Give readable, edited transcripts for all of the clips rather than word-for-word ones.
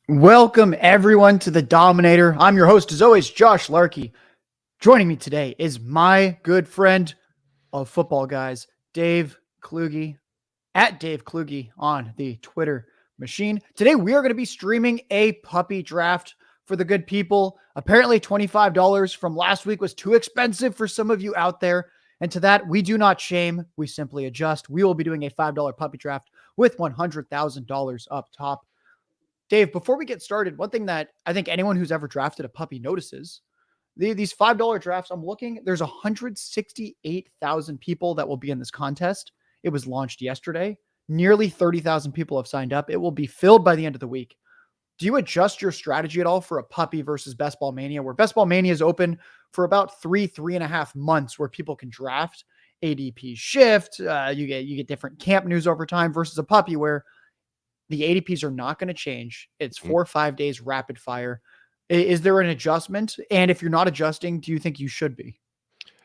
Welcome, everyone, to the Dominator. I'm your host, as always, Josh Larky. Joining me today is my good friend of football guys, Dave Kluge, at Dave Kluge on the Twitter machine. Today, we are going to be streaming a puppy draft for the good people. Apparently, $25 from last week was too expensive for some of you out there. And to that, we do not shame, we simply adjust. We will be doing a $5 puppy draft with $100,000 up top. Dave, before we get started, one thing that I think anyone who's ever drafted a puppy notices, these $5 drafts, I'm looking, there's 168,000 people that will be in this contest. It was launched yesterday. Nearly 30,000 people have signed up. It will be filled by the end of the week. Do you adjust your strategy at all for a puppy versus Best Ball Mania, where Best Ball Mania is open for about 3.5 months, where people can draft ADP shift? You get different camp news over time versus a puppy where the ADPs are not going to change. It's 4 or 5 days rapid fire. Is there an adjustment? And if you're not adjusting, do you think you should be?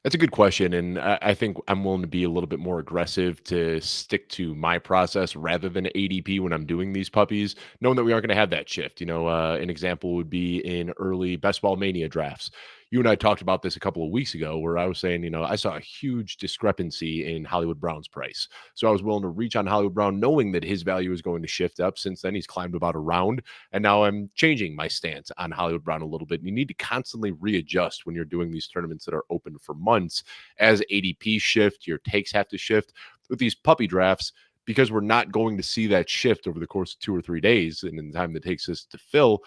That's a good question, and I think I'm willing to be a little bit more aggressive to stick to my process rather than ADP when I'm doing these puppies, knowing that we aren't going to have that shift. An example would be in early Best Ball Mania drafts. You and I talked about this a couple of weeks ago where I was saying, I saw a huge discrepancy in Hollywood Brown's price. So I was willing to reach on Hollywood Brown knowing that his value is going to shift up. Since then, he's climbed about a round. And now I'm changing my stance on Hollywood Brown a little bit. And you need to constantly readjust when you're doing these tournaments that are open for months. As ADP shift, your takes have to shift. With these puppy drafts, because we're not going to see that shift over the course of 2 or 3 days and in the time that takes us to fill,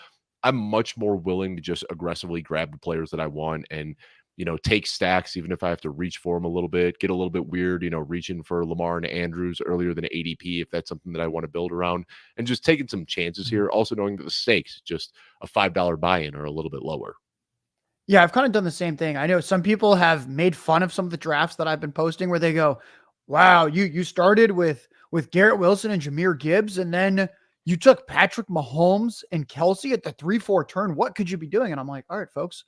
I'm much more willing to just aggressively grab the players that I want and, take stacks, even if I have to reach for them a little bit, get a little bit weird, reaching for Lamar and Andrews earlier than ADP, if that's something that I want to build around, and just taking some chances here. Also knowing that the stakes, just a $5 buy-in, are a little bit lower. Yeah, I've kind of done the same thing. I know some people have made fun of some of the drafts that I've been posting where they go, wow, you started with Garrett Wilson and Jahmyr Gibbs, and then you took Patrick Mahomes and Kelsey at the 3-4 turn. What could you be doing? And I'm like, all right, folks,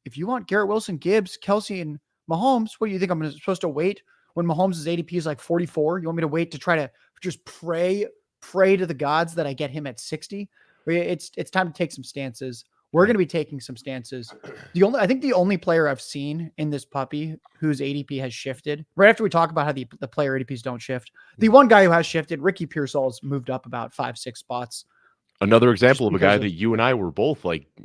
if you want Garrett Wilson, Gibbs, Kelsey, and Mahomes, what do you think? I'm supposed to wait when Mahomes' ADP is like 44? You want me to wait to try to just pray to the gods that I get him at 60? It's time to take some stances. We're going to be taking some stances. I think the only player I've seen in this puppy whose ADP has shifted, right after we talk about how the player ADPs don't shift, the one guy who has shifted, Ricky Pearsall's moved up about 5-6 spots. Another example of a guy that you and I were both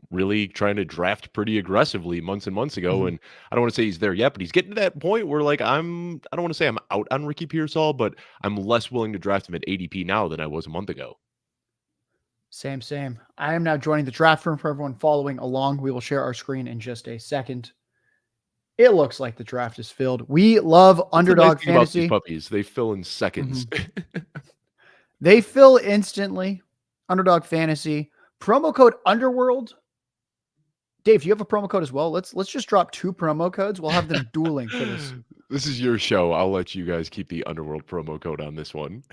really trying to draft pretty aggressively months and months ago. Mm-hmm. And I don't want to say he's there yet, but he's getting to that point where I don't want to say I'm out on Ricky Pearsall, but I'm less willing to draft him at ADP now than I was a month ago. Same. I am now joining the draft room for everyone following along. We will share our screen in just a second. It looks like the draft is filled. We love Underdog Fantasy. About these puppies, they fill in seconds. Mm-hmm. They fill instantly. Underdog Fantasy. Promo code Underworld. Dave, do you have a promo code as well? Let's just drop 2 promo codes. We'll have them dueling for this. This is your show. I'll let you guys keep the Underworld promo code on this one.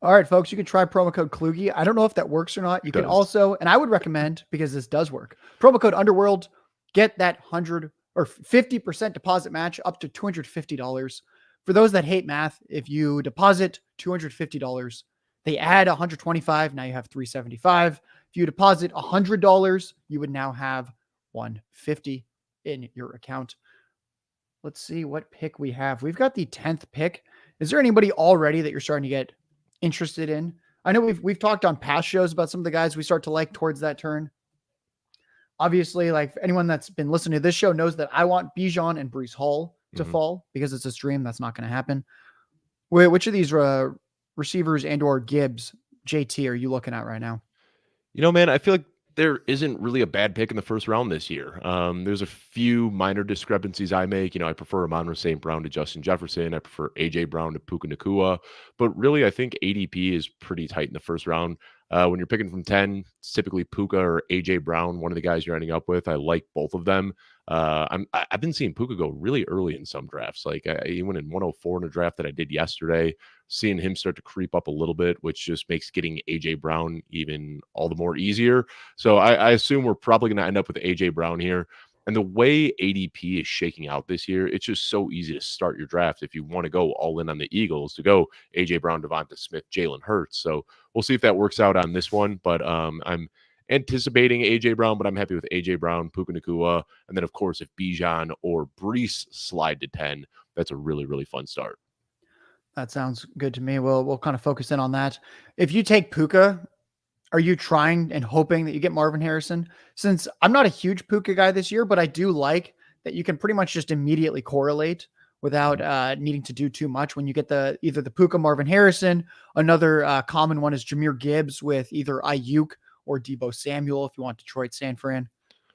All right, folks, you can try promo code Kluge. I don't know if that works or not. You can also, and I would recommend, because this does work, promo code Underworld, get that 100 or 50% deposit match up to $250. For those that hate math, if you deposit $250, they add $125. Now you have $375. If you deposit $100, you would now have $150 in your account. Let's see what pick we have. We've got the 10th pick. Is there anybody already that you're starting to get interested in? I know we've talked on past shows about some of the guys we start to like towards that turn. Obviously, anyone that's been listening to this show knows that I want Bijan and Breece Hall to fall because it's a stream. That's not going to happen. Which of these receivers and or Gibbs, JT, are you looking at right now? Man, I feel like there isn't really a bad pick in the first round this year. There's a few minor discrepancies I make. I prefer Amon-Ra St. Brown to Justin Jefferson. I prefer A.J. Brown to Puka Nacua. But really, I think ADP is pretty tight in the first round. When you're picking from 10, it's typically Puka or A.J. Brown, one of the guys you're ending up with. I like both of them. I've been seeing Puka go really early in some drafts. He went in 104 in a draft that I did yesterday. Seeing him start to creep up a little bit, which just makes getting A.J. Brown even all the more easier. So I assume we're probably going to end up with A.J. Brown here. And the way ADP is shaking out this year, it's just so easy to start your draft if you want to go all in on the Eagles, to go A.J. Brown, Devonta Smith, Jalen Hurts. So we'll see if that works out on this one. But I'm anticipating AJ Brown, but I'm happy with AJ Brown, Puka Nacua, and then of course if Bijan or Brees slide to 10, that's a really, really fun start. That sounds good to me. We'll kind of focus in on that. If you take Puka, are you trying and hoping that you get Marvin Harrison? Since I'm not a huge Puka guy this year, but I do like that you can pretty much just immediately correlate without needing to do too much when you get either the Puka Marvin Harrison. Another common one is Jahmyr Gibbs with either Ayuk or Deebo Samuel if you want Detroit San Fran.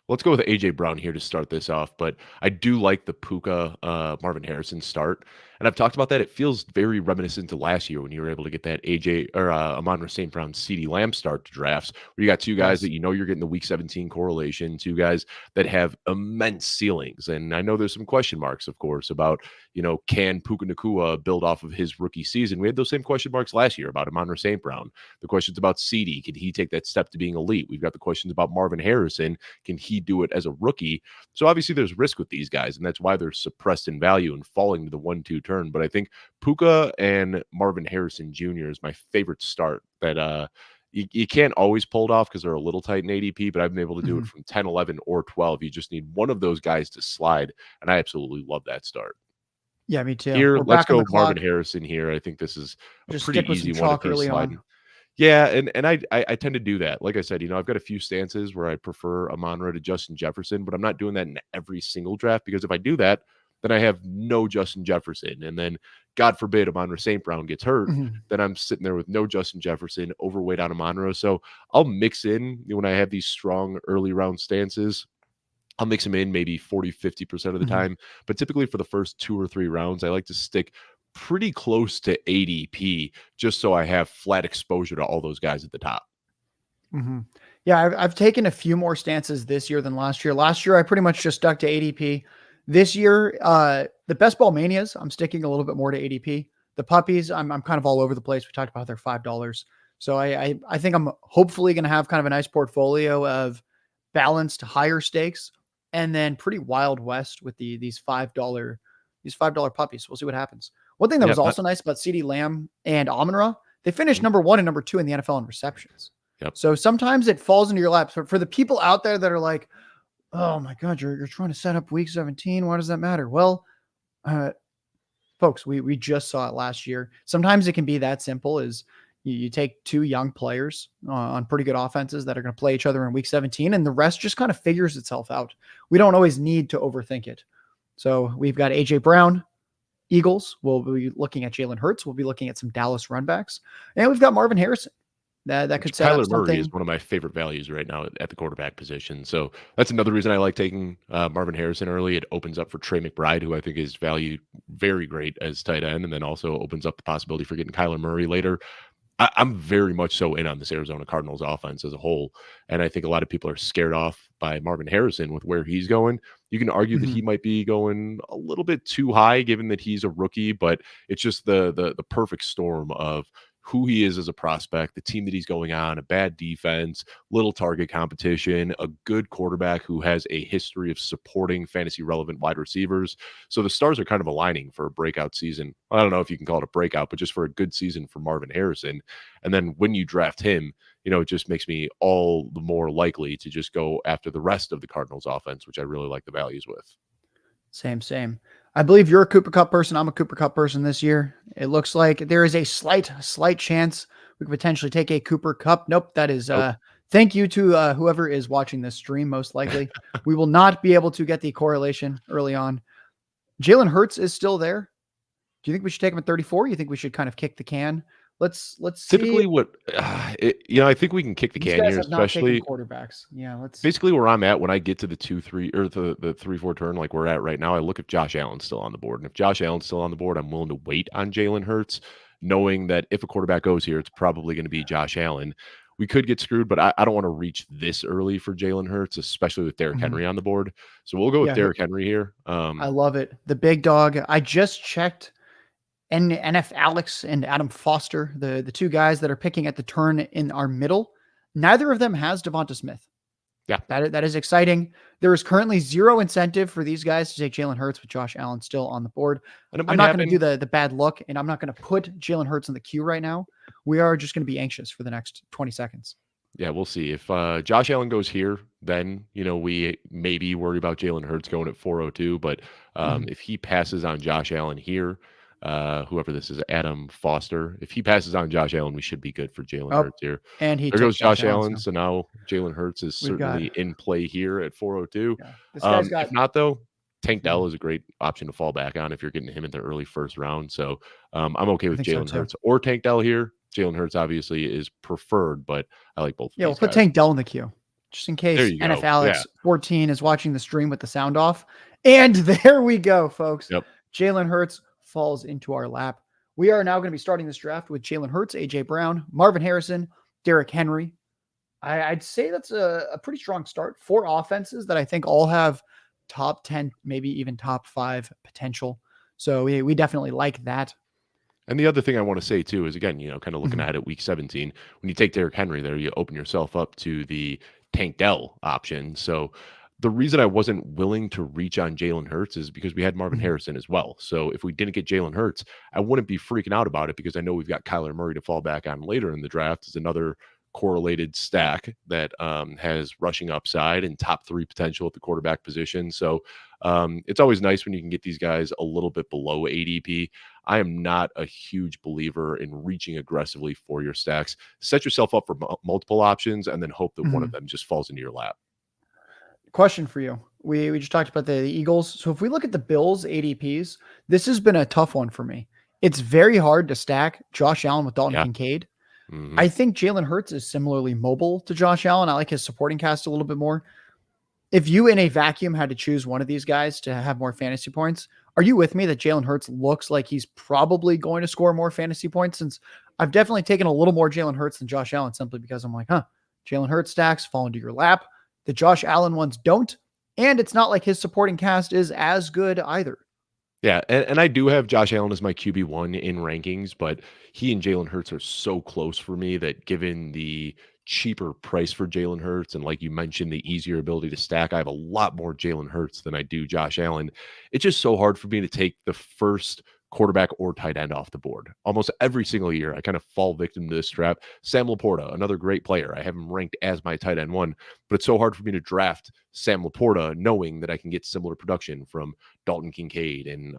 Let's go with AJ Brown here to start this off, but I do like the Puka Marvin Harrison start. And I've talked about that. It feels very reminiscent to last year when you were able to get that AJ or Amon-Ra St. Brown CeeDee Lamb start to drafts, where you got two guys that you know you're getting the week 17 correlation, two guys that have immense ceilings. And I know there's some question marks, of course, about, can Puka Nacua build off of his rookie season? We had those same question marks last year about Amon-Ra St. Brown. The questions about CeeDee, can he take that step to being elite? We've got the questions about Marvin Harrison. Can he do it as a rookie? So obviously there's risk with these guys, and that's why they're suppressed in value and falling to the 1-2 turn. But I think Puka and Marvin Harrison Jr. is my favorite start that you can't always pull it off because they're a little tight in ADP, but I've been able to do it from 10, 11, or 12. You just need one of those guys to slide, and I absolutely love that start. Yeah, me too. Here, let's go Marvin Harrison here. I think this is a pretty easy one if he's sliding. Yeah, and I tend to do that. Like I said, I've got a few stances where I prefer Amon-Ra to Justin Jefferson, but I'm not doing that in every single draft because if I do that, then I have no Justin Jefferson. And then, God forbid, Amon-Ra St. Brown gets hurt, then I'm sitting there with no Justin Jefferson, overweight on Amon-Ra. So I'll mix in when I have these strong early round stances. I'll mix them in maybe 40, 50% of the time. But typically for the first 2 or 3 rounds, I like to stick pretty close to ADP just so I have flat exposure to all those guys at the top. Yeah, I've taken a few more stances this year than last year. Last year, I pretty much just stuck to ADP. This year, the best ball manias, I'm sticking a little bit more to ADP. The puppies, I'm kind of all over the place. We talked about their $5. So I think I'm hopefully going to have kind of a nice portfolio of balanced higher stakes and then pretty wild west with these $5 puppies. We'll see what happens. One thing that was also nice about CeeDee Lamb and Amon-Ra, they finished number 1 and number 2 in the NFL in receptions. So sometimes it falls into your lap. So for the people out there that are like, oh my God, you're trying to set up week 17. Why does that matter? Well, folks, we just saw it last year. Sometimes it can be that simple as you take 2 young players on pretty good offenses that are going to play each other in week 17, and the rest just kind of figures itself out. We don't always need to overthink it. So we've got AJ Brown, Eagles. We'll be looking at Jalen Hurts. We'll be looking at some Dallas runbacks, and we've got Marvin Harrison. That could set Kyler up Murray something. is one of my favorite values right now at the quarterback position. So that's another reason I like taking Marvin Harrison early. It opens up for Trey McBride, who I think is valued very great as tight end, and then also opens up the possibility for getting Kyler Murray later. I'm very much so in on this Arizona Cardinals offense as a whole. And I think a lot of people are scared off by Marvin Harrison with where he's going. You can argue that he might be going a little bit too high given that he's a rookie, but it's just the perfect storm of who he is as a prospect, the team that he's going on, a bad defense, little target competition, a good quarterback who has a history of supporting fantasy relevant wide receivers. So the stars are kind of aligning for a breakout season. I don't know if you can call it a breakout, but just for a good season for Marvin Harrison. And then when you draft him, it just makes me all the more likely to just go after the rest of the Cardinals offense, which I really like the values with. Same. I believe you're a Cooper Kupp person. I'm a Cooper Kupp person this year. It looks like there is a slight chance we could potentially take a Cooper Kupp. Nope. That is, thank you to whoever is watching this stream. Most likely we will not be able to get the correlation early on. Jalen Hurts is still there. Do you think we should take him at 34? You think we should kind of kick the can? Let's typically see. I think we can kick the can here, especially quarterbacks. Yeah, basically where I'm at when I get to the 2-3 or the 3-4 turn, like we're at right now. I look if Josh Allen's still on the board, and if Josh Allen's still on the board, I'm willing to wait on Jalen Hurts, knowing that if a quarterback goes here, it's probably going to be Josh Allen. We could get screwed, but I don't want to reach this early for Jalen Hurts, especially with Derrick Henry on the board. So we'll go with Derrick Henry here. I love it. The big dog. I just checked. And NF Alex and Adam Foster, the 2 guys that are picking at the turn in our middle, neither of them has Devonta Smith. Yeah, that is exciting. There is currently 0 incentive for these guys to take Jalen Hurts with Josh Allen still on the board. I'm not going to do the bad look, and I'm not going to put Jalen Hurts in the queue right now. We are just going to be anxious for the next 20 seconds. Yeah, we'll see. If Josh Allen goes here, then we maybe worry about Jalen Hurts going at 402. But Mhm. if he passes on Josh Allen here, whoever this is, Adam Foster, if he passes on Josh Allen, we should be good for Jalen Oh, Hurts here. and he There took goes Josh Josh Allen. Allen. So So now Jalen Hurts is we've got certainly in play here at 402. yeah. This guy's If got. not, though, Tank Mhm. Dell is a great option to fall back on if you're getting him in the early first round. So I'm okay I with think so Jalen too. Hurts or Tank Dell here. Jalen Hurts obviously is preferred, but I like both of Yeah, we'll these put guys. Tank Dell in the queue just in There case you NF go. Yeah. Alex 14 is watching the stream with the sound off. And there we go, folks. Yep. Jalen Hurts falls into our lap. We are now going to be starting this draft with Jalen Hurts, AJ Brown, Marvin Harrison, Derrick Henry. I'd say that's a pretty strong start. 4 offenses that I think all have top 10, maybe even top 5 potential. So we definitely like that. And the other thing I want to say too is again, kind of looking Mhm. at it week 17, when you take Derrick Henry there, you open yourself up to the Tank Dell option. So the reason I wasn't willing to reach on Jalen Hurts is because we had Marvin Mhm. Harrison as well. So if we didn't get Jalen Hurts, I wouldn't be freaking out about it because I know we've got Kyler Murray to fall back on later in the draft as another correlated stack that has rushing upside and top 3 potential at the quarterback position. So it's always nice when you can get these guys a little bit below ADP. I am not a huge believer in reaching aggressively for your stacks. Set yourself up for multiple options and then hope that one of Mhm. them just falls into your lap. Question for you. We just talked about the Eagles. So if we look at the Bills ADPs, this has been a tough one for me. It's very hard to stack Josh Allen with Dalton Yeah. Kincaid. Hmm. I think Jalen Hurts is similarly mobile to Josh Allen. I like his supporting cast a little bit more. If you in a vacuum had to choose one of these guys to have more fantasy points, are you with me that Jalen Hurts looks like he's probably going to score more fantasy points? Since I've definitely taken a little more Jalen Hurts than Josh Allen simply because I'm like, Jalen Hurts stacks fall into your lap. The Josh Allen ones don't. And it's not like his supporting cast is as good either. Yeah, and I do have Josh Allen as my QB1 in rankings, but he and Jalen Hurts are so close for me that given the cheaper price for Jalen Hurts and like you mentioned, the easier ability to stack, I have a lot more Jalen Hurts than I do Josh Allen. It's just so hard for me to take the first quarterback or tight end off the board. Almost every single year, I kind of fall victim to this trap. Sam Laporta, another great player. I have him ranked as my tight end 1, but it's so hard for me to draft Sam Laporta knowing that I can get similar production from Dalton Kincaid and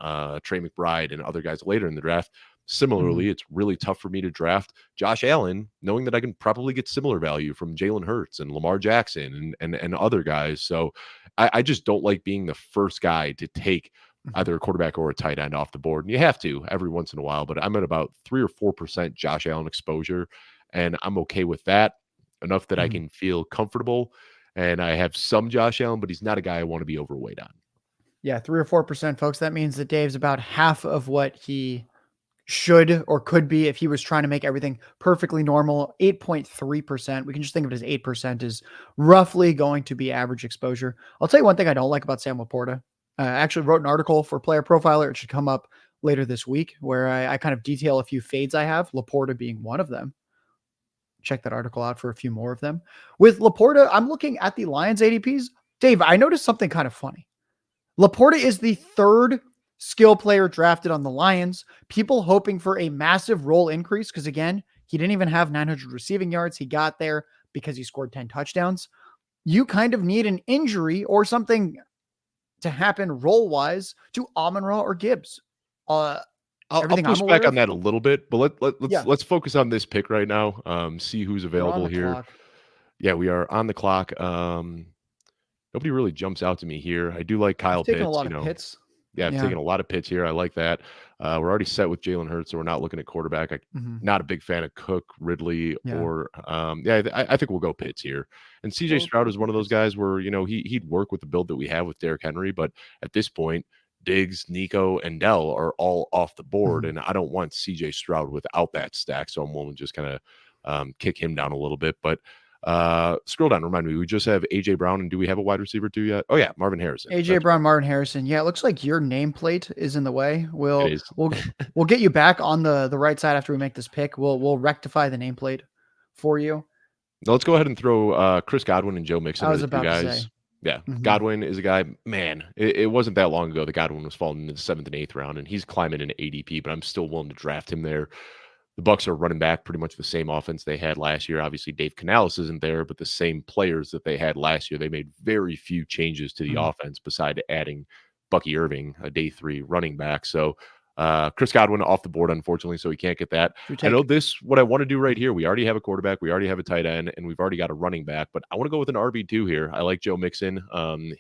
Trey McBride and other guys later in the draft. Mhm. Similarly, it's really tough for me to draft Josh Allen, knowing that I can probably get similar value from Jalen Hurts and Lamar Jackson and other guys. So I just don't like being the first guy to take Mhm. either a quarterback or a tight end off the board. And you have to every once in a while, but I'm at about 3 or 4% Josh Allen exposure, and I'm okay with that enough that I Mhm. can feel comfortable. And I have some Josh Allen, but he's not a guy I want to be overweight on. Yeah, 3 or 4%, folks. That means that Dave's about half of what he should or could be if he was trying to make everything perfectly normal. 8.3%. We can just think of it as 8% is roughly going to be average exposure. I'll tell you one thing I don't like about Sam Laporta. I actually wrote an article for Player Profiler. It should come up later this week where I kind of detail a few fades I have, Laporta being one of them. Check that article out for a few more of them. With Laporta, I'm looking at the Lions ADPs. Dave, I noticed something kind of funny. Laporta is the 3rd skill player drafted on the Lions. People hoping for a massive role increase because, again, he didn't even have 900 receiving yards. He got there because he scored 10 touchdowns. You kind of need an injury or something to happen role wise to Amon-Ra or Gibbs. Uh, I'll Everything push I'm back aware on of. that a little bit, but Yeah, let's focus on this pick right now. See who's we're on available the here. clock. Yeah, we are on the clock. Nobody really jumps out to me here. I do like I've Kyle taken a Pitts. lot of hits. Yeah, I've Yeah. taken a lot of Pitts here. I like that. We're already set with Jalen Hurts, so we're not looking at quarterback. Mhm. Not a big fan of Cook, Ridley, Yeah. or yeah. I think we'll go Pitts here. And CJ Stroud We'll is one take of those Pitts. guys where he'd work with the build that we have with Derrick Henry, but at this point, Diggs, Nico, and Dell are all off the board, Mhm. and I don't want CJ Stroud without that stack, so I'm willing to just kind of kick him down a little bit. But scroll down. Remind me, we just have AJ Brown, and do we have a wide receiver too yet? Oh yeah, Marvin Harrison. AJ That's Brown, Martin Harrison. Yeah, it looks like your nameplate is in the way. it We'll is. we'll we'll get you back on the right side after we make this pick. We'll rectify the nameplate for you. Now let's go ahead and throw Chris Godwin and Joe Mixon I are was the two about to say. guys. Yeah, Mhm. Godwin is a guy. Man, it wasn't that long ago that Godwin was falling in the 7th and 8th round, and he's climbing into ADP. But I'm still willing to draft him there. The Bucs are running back pretty much the same offense they had last year. Obviously, Dave Canales isn't there, but the same players that they had last year. They made very few changes to the Mhm. offense beside adding Bucky Irving, a day 3 running back. So Chris Godwin off the board, unfortunately, so he can't get that. Should we I know take this, what I want to do right here. We already have a quarterback, we already have a tight end, and we've already got a running back, but I want to go with an RB2 here. I like Joe Mixon.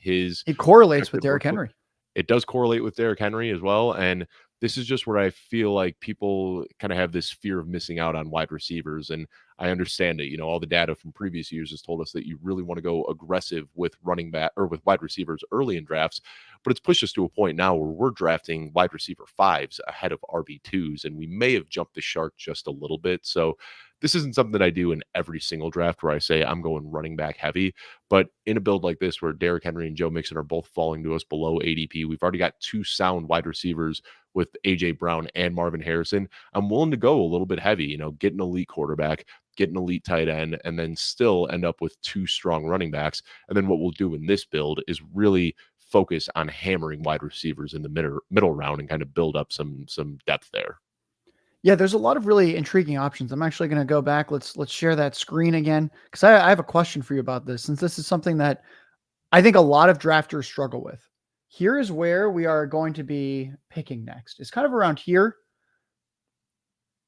His it correlates with projected Derrick workload, Henry. it does correlate with Derrick Henry as well. And this is just where I feel like people kind of have this fear of missing out on wide receivers. And I understand it. All the data from previous years has told us that you really want to go aggressive with running back or with wide receivers early in drafts. But it's pushed us to a point now where we're drafting wide receiver 5s ahead of RB2s. And we may have jumped the shark just a little bit. So this isn't something that I do in every single draft where I say I'm going running back heavy. But in a build like this, where Derrick Henry and Joe Mixon are both falling to us below ADP, we've already got 2 sound wide receivers with AJ Brown and Marvin Harrison. I'm willing to go a little bit heavy, get an elite quarterback, get an elite tight end, and then still end up with 2 strong running backs. And then what we'll do in this build is really focus on hammering wide receivers in the middle round and kind of build up some depth there. Yeah, there's a lot of really intriguing options. I'm actually going to go back. Let's share that screen again because I have a question for you about this, since this is something that I think a lot of drafters struggle with. Here is where we are going to be picking next. It's kind of around here,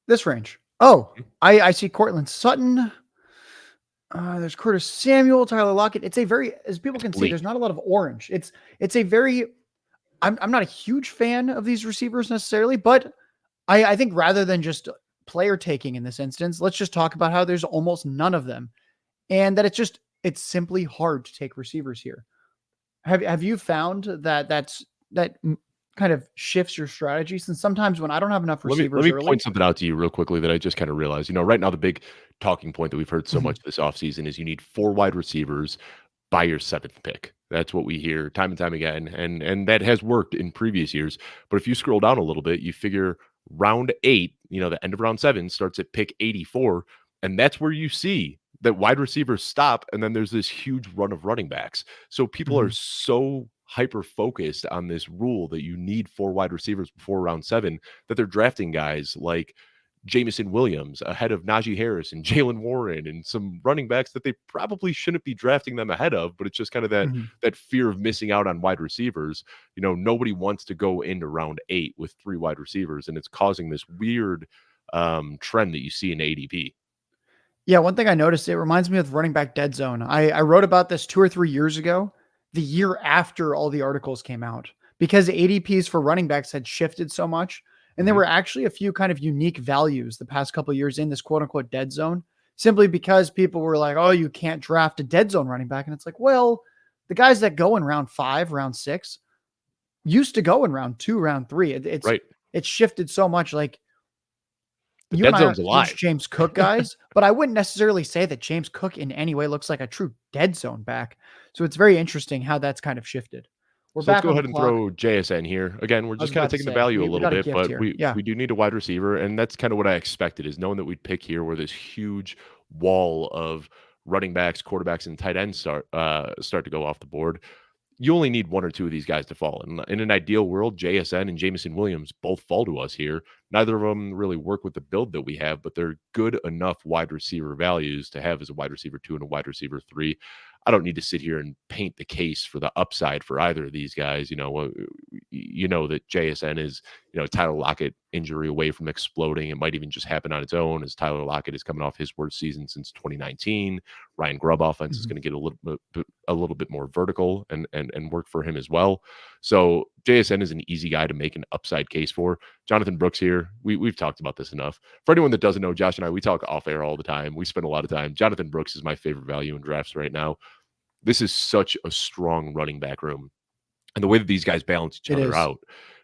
this range. Oh, I see Cortland Sutton. There's Curtis Samuel, Tyler Lockett. It's a very, as people can see, there's not a lot of orange. It's a very, I'm not a huge fan of these receivers necessarily, but I think rather than just player taking in this instance, let's just talk about how there's almost none of them, and that it's simply hard to take receivers here. Have you found that kind of shifts your strategy? Since sometimes when I don't have enough Let me receivers early, point something out to you real quickly that I just kind of realized. Right now the big talking point that we've heard so Mhm. much this offseason is you need 4 wide receivers by your 7th pick. That's what we hear time and time again, and that has worked in previous years. But if you scroll down a little bit, you figure round 8, the end of round 7 starts at pick 84, and that's where you see that wide receivers stop, and then there's this huge run of running backs. So people are Mhm. so hyper focused on this rule that you need 4 wide receivers before round 7 that they're drafting guys like Jamison Williams ahead of Najee Harris and Jalen Warren and some running backs that they probably shouldn't be drafting them ahead of, but it's just kind of Mhm. that fear of missing out on wide receivers. Nobody wants to go into round 8 with 3 wide receivers, and it's causing this weird trend that you see in ADP. Yeah, one thing I noticed, it reminds me of running back dead zone. I wrote about this 2 or 3 years ago, the year after all the articles came out, because ADPs for running backs had shifted so much. And there Mhm. were actually a few kind of unique values the past couple of years in this quote unquote dead zone, simply because people were like, oh, you can't draft a dead zone running back. And it's like, well, the guys that go in round 5, round 6 used to go in round 2, round 3. Right. It's shifted so much. Like, The you and dead I zone's aren't huge alive. James Cook guys, but I wouldn't necessarily say that James Cook in any way looks like a true dead zone back. So it's very interesting how that's kind of shifted. We're So let's back go on the ahead and clock. throw JSN here. Again, we're I was just kind of about to taking the say, value a we little got a bit, gift but here. we Yeah. we do need a wide receiver, and that's kind of what I expected, is knowing that we'd pick here where this huge wall of running backs, quarterbacks, and tight ends start to go off the board. You only need 1 or 2 of these guys to fall. In an ideal world, JSN and Jamison Williams both fall to us here. Neither of them really work with the build that we have, but they're good enough wide receiver values to have as a wide receiver 2 and a wide receiver 3. I don't need to sit here and paint the case for the upside for either of these guys. That JSN is, Tyler Lockett injury away from exploding. It might even just happen on its own, as Tyler Lockett is coming off his worst season since 2019. Ryan Grubb offense is Mhm. going to get a little bit more vertical and work for him as well. So JSN is an easy guy to make an upside case for. Jonathan Brooks here. We've talked about this enough. For anyone that doesn't know, Josh and I, we talk off air all the time. We spend a lot of time. Jonathan Brooks is my favorite value in drafts right now. This is such a strong running back room. And the way that these guys balance each It other is out.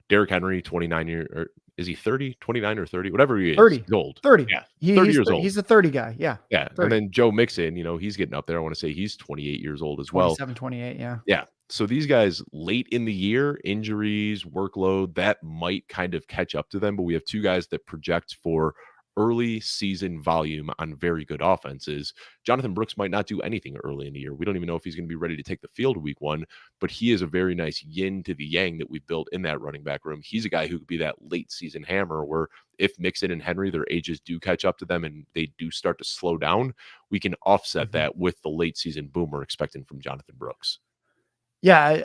Derrick Henry, 29 year, or is he 30, 29 or 30? Whatever he is, 30. he's old. 30. Yeah, 30 years old. He's the 30 guy. Yeah. Yeah. And 30. then Joe Mixon, he's getting up there. I want to say he's 28 years old as well. 27, 28. Yeah. Yeah. So these guys late in the year, injuries, workload, that might kind of catch up to them. But we have 2 guys that project for early season volume on very good offenses. Jonathan Brooks might not do anything early in the year. We don't even know if he's going to be ready to take the field week 1, but he is a very nice yin to the yang that we've built in that running back room. He's a guy who could be that late season hammer where if Mixon and Henry, their ages do catch up to them and they do start to slow down, we can offset that with the late season boom we're expecting from Jonathan Brooks. Yeah,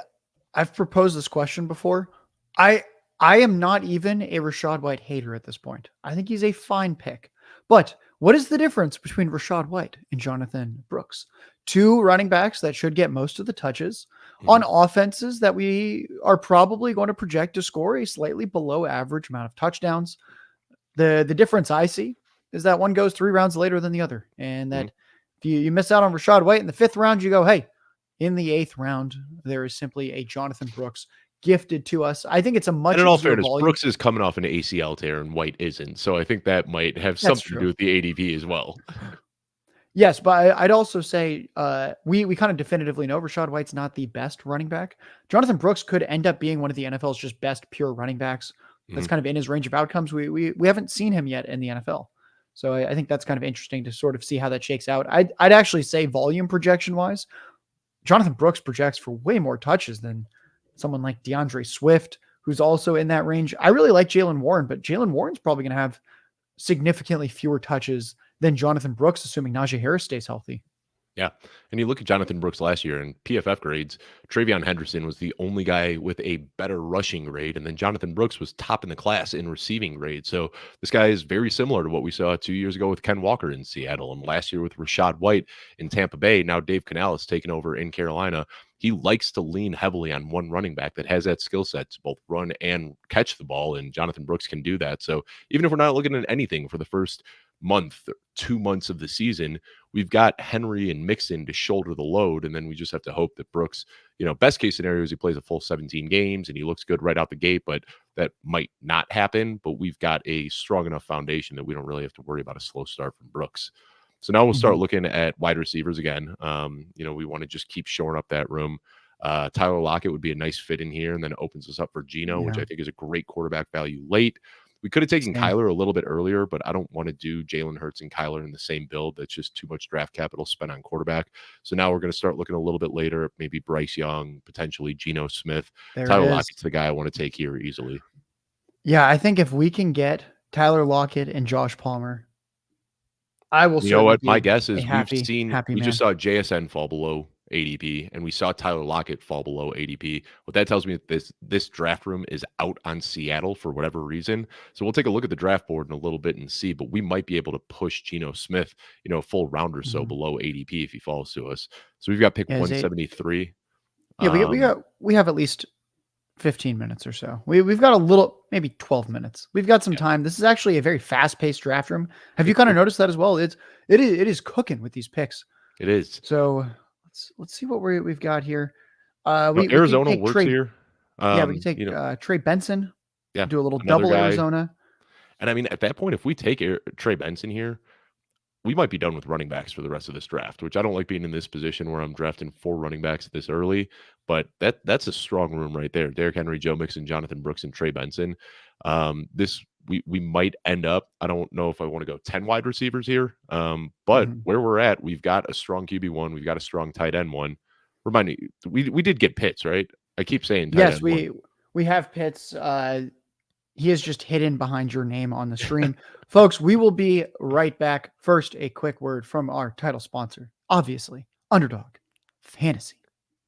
I've proposed this question before. I am not even a Rachaad White hater at this point. I think he's a fine pick. But what is the difference between Rachaad White and Jonathan Brooks? Two running backs that should get most of the touches on offenses that we are probably going to project to score a slightly below average amount of touchdowns. The difference I see is that one goes 3 rounds later than the other. And that if you miss out on Rachaad White in the 5th round, you go, hey, in the 8th round, there is simply a Jonathan Brooks gifted to us. I think it's a much. And in all fairness, Brooks is coming off an ACL tear and White isn't. So I think that might have something to do with the ADP as well. Yes, but I'd also say we kind of definitively know Rachaad White's not the best running back. Jonathan Brooks could end up being one of the NFL's just best pure running backs. That's kind of in his range of outcomes. We haven't seen him yet in the NFL. So I think that's kind of interesting to sort of see how that shakes out. I'd actually say volume projection wise, Jonathan Brooks projects for way more touches than someone like DeAndre Swift, who's also in that range. I really like Jaylen Warren, but Jaylen Warren's probably going to have significantly fewer touches than Jonathan Brooks, assuming Najee Harris stays healthy. Yeah. And you look at Jonathan Brooks last year in PFF grades, Travion Henderson was the only guy with a better rushing grade. And then Jonathan Brooks was top in the class in receiving grade. So this guy is very similar to what we saw 2 years ago with Ken Walker in Seattle and last year with Rachaad White in Tampa Bay. Now Dave Canales taken over in Carolina. He likes to lean heavily on one running back that has that skill set to both run and catch the ball. And Jonathan Brooks can do that. So even if we're not looking at anything for the first month, 2 months of the season, we've got Henry and Mixon to shoulder the load. And then we just have to hope that Brooks, best case scenario is he plays a full 17 games and he looks good right out the gate, but that might not happen. But we've got a strong enough foundation that we don't really have to worry about a slow start from Brooks. So now we'll start looking at wide receivers again. We want to just keep shoring up that room. Tyler Lockett would be a nice fit in here and then opens us up for Geno, which I think is a great quarterback value late. We could have taken Kyler a little bit earlier, but I don't want to do Jalen Hurts and Kyler in the same build. That's just too much draft capital spent on quarterback. So now we're going to start looking a little bit later, maybe Bryce Young, potentially Geno Smith. Tyler Lockett's the guy I want to take here easily. Yeah, I think if we can get Tyler Lockett and Josh Palmer, I will. You know what? My guess is we just saw JSN fall below ADP and we saw Tyler Lockett fall below ADP. What that tells me is this draft room is out on Seattle for whatever reason. So we'll take a look at the draft board in a little bit and see, but we might be able to push Geno Smith, a full round or so below ADP if he falls to us. So we've got pick 173. Yeah, we have at least 15 minutes or so. We've got a little, maybe 12 minutes. We've got some time. This is actually a very fast-paced draft room. Have you kind of noticed that as well? It is cooking with these picks. It is. So let's see what we've got here. Arizona works here. We can take Trey Benson. Yeah, do a little double guy. Arizona. And I mean, at that point, if we take Trey Benson here, we might be done with running backs for the rest of this draft, which I don't like being in this position where I'm drafting 4 running backs this early, but that's a strong room right there. Derrick Henry, Joe Mixon, Jonathan Brooks, and Trey Benson. We might end up, I don't know if I want to go 10 wide receivers here, but where we're at, we've got a strong QB1, we've got a strong tight end one. Remind me, we did get Pitts, right? I keep saying tight end one. We have Pitts. He is just hidden behind your name on the screen. Folks, we will be right back. First, a quick word from our title sponsor, obviously, Underdog Fantasy.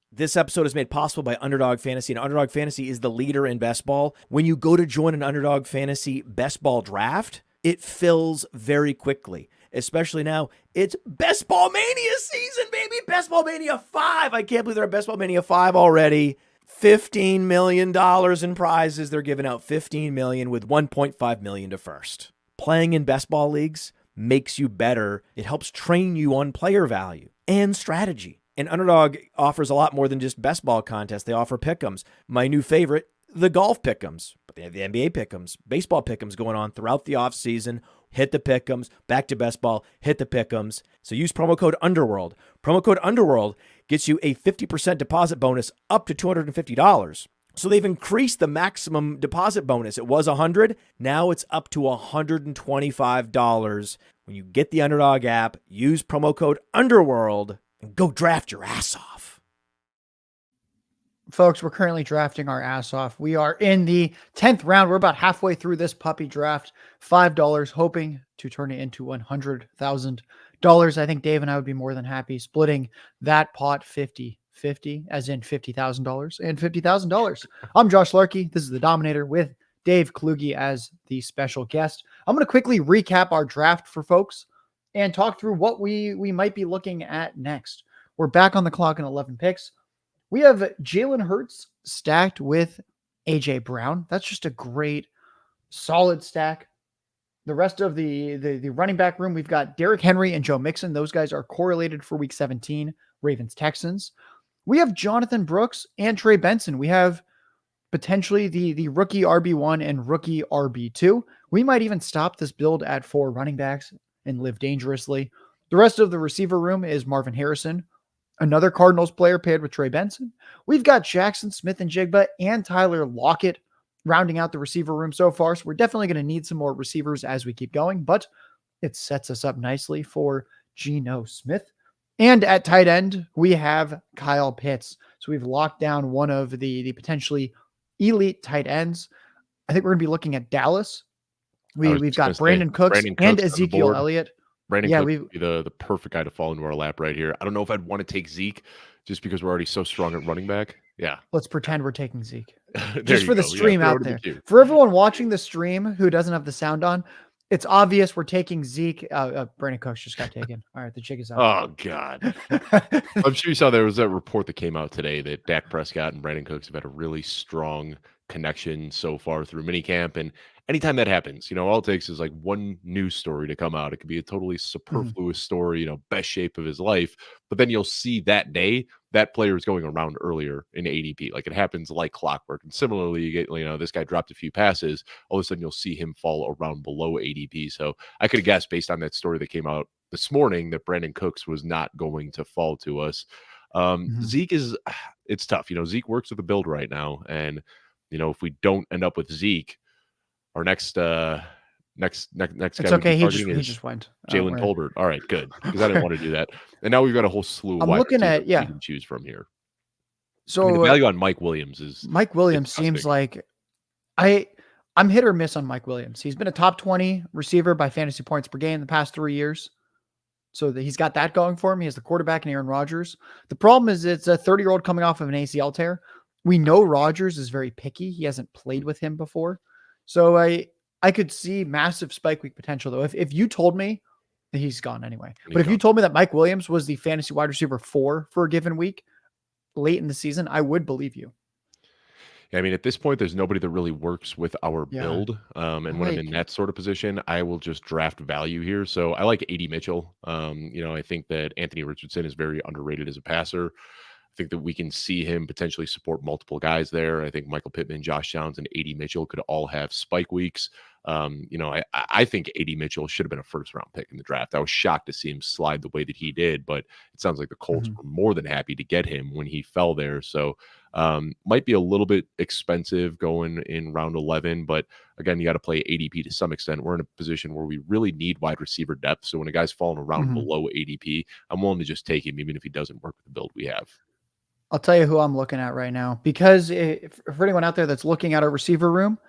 This episode is made possible by Underdog Fantasy, and Underdog Fantasy is the leader in best ball. When you go to join an Underdog Fantasy best ball draft, it fills very quickly, especially now. It's Best Ball Mania season, baby! Best Ball Mania 5! I can't believe they're at Best Ball Mania 5 already. $15 million in prizes. They're giving out $15 million with $1.5 million to first. Playing in best ball leagues makes you better. It helps train you on player value and strategy. And Underdog offers a lot more than just best ball contests. They offer pick'ems. My new favorite, the golf pick'ems. But they have the NBA pick'ems, baseball pick'ems going on throughout the offseason. Hit the pick'ems, back to best ball, hit the pick'ems. So use promo code Underworld. Promo code Underworld gets you a 50% deposit bonus up to $250 So they've increased the maximum deposit bonus. It was $100. Now it's up to $125. When you get the Underdog app, use promo code Underworld and go draft your ass off. Folks, we're currently drafting our ass off. We are in the 10th round. We're about halfway through this puppy draft. $5, hoping to turn it into $100,000. I think Dave and I would be more than happy splitting that pot 50-50, as in $50,000 and $50,000. I'm Josh Larky. This is the Dominator with Dave Kluge as the special guest. I'm going to quickly recap our draft for folks and talk through what we might be looking at next. We're back on the clock in 11 picks. We have Jalen Hurts stacked with AJ Brown. That's just a great, solid stack. The rest of the running back room, we've got Derrick Henry and Joe Mixon. Those guys are correlated for week 17, Ravens Texans. We have Jonathan Brooks and Trey Benson. We have potentially the rookie RB1 and rookie RB2. We might even stop this build at 4 running backs and live dangerously. The rest of the receiver room is Marvin Harrison, another Cardinals player paired with Trey Benson. We've got Jackson Smith-Njigba and Tyler Lockett rounding out the receiver room so far. So we're definitely going to need some more receivers as we keep going, but it sets us up nicely for Geno Smith. And at tight end, we have Kyle Pitts. So we've locked down one of the potentially elite tight ends. I think we're going to be looking at Dallas. We've got Brandon Cooks and Ezekiel Elliott. Brandon Cooks would be the perfect guy to fall into our lap right here. I don't know if I'd want to take Zeke just because we're already so strong at running back. Yeah. Let's pretend we're taking Zeke. Just for the stream out there. For everyone watching the stream who doesn't have the sound on, it's obvious we're taking Zeke. Brandon Cooks just got taken. All right, the jig is out. Oh, God. I'm sure you saw there was that report that came out today that Dak Prescott and Brandon Cooks have had a really strong connection so far through minicamp. And anytime that happens, all it takes is like one news story to come out. It could be a totally superfluous story, best shape of his life. But then you'll see that day that player is going around earlier in ADP. Like it happens like clockwork. And similarly, you get, this guy dropped a few passes. All of a sudden you'll see him fall around below ADP. So I could have guessed based on that story that came out this morning that Brandon Cooks was not going to fall to us. Zeke it's tough. Zeke works with the build right now. And, if we don't end up with Zeke, our next guy it's okay. He just went. Jalen Tolbert. All right, good. Because I didn't want to do that. And now we've got a whole slew of I'm looking at you can choose from here. So the value on Mike Williams seems like I'm hit or miss on Mike Williams. He's been a top 20 receiver by fantasy points per game the past 3 years. So he's got that going for him. He has the quarterback in Aaron Rodgers. The problem is it's a 30-year-old coming off of an ACL tear. We know Rodgers is very picky. He hasn't played with him before. So I could see massive spike week potential, though. If you told me that he's gone anyway, but if you told me that Mike Williams was the fantasy wide receiver 4 for a given week late in the season, I would believe you. Yeah, I mean, at this point, there's nobody that really works with our build. And when I'm in that sort of position, I will just draft value here. So I like A.D. Mitchell. I think that Anthony Richardson is very underrated as a passer. I think that we can see him potentially support multiple guys there. I think Michael Pittman, Josh Downs, and A.D. Mitchell could all have spike weeks. I think A.D. Mitchell should have been a first-round pick in the draft. I was shocked to see him slide the way that he did, but it sounds like the Colts were more than happy to get him when he fell there. So might be a little bit expensive going in round 11, but again, you got to play ADP to some extent. We're in a position where we really need wide receiver depth. So when a guy's falling around below ADP, I'm willing to just take him even if he doesn't work with the build we have. I'll tell you who I'm looking at right now, because for anyone out there that's looking at our receiver room,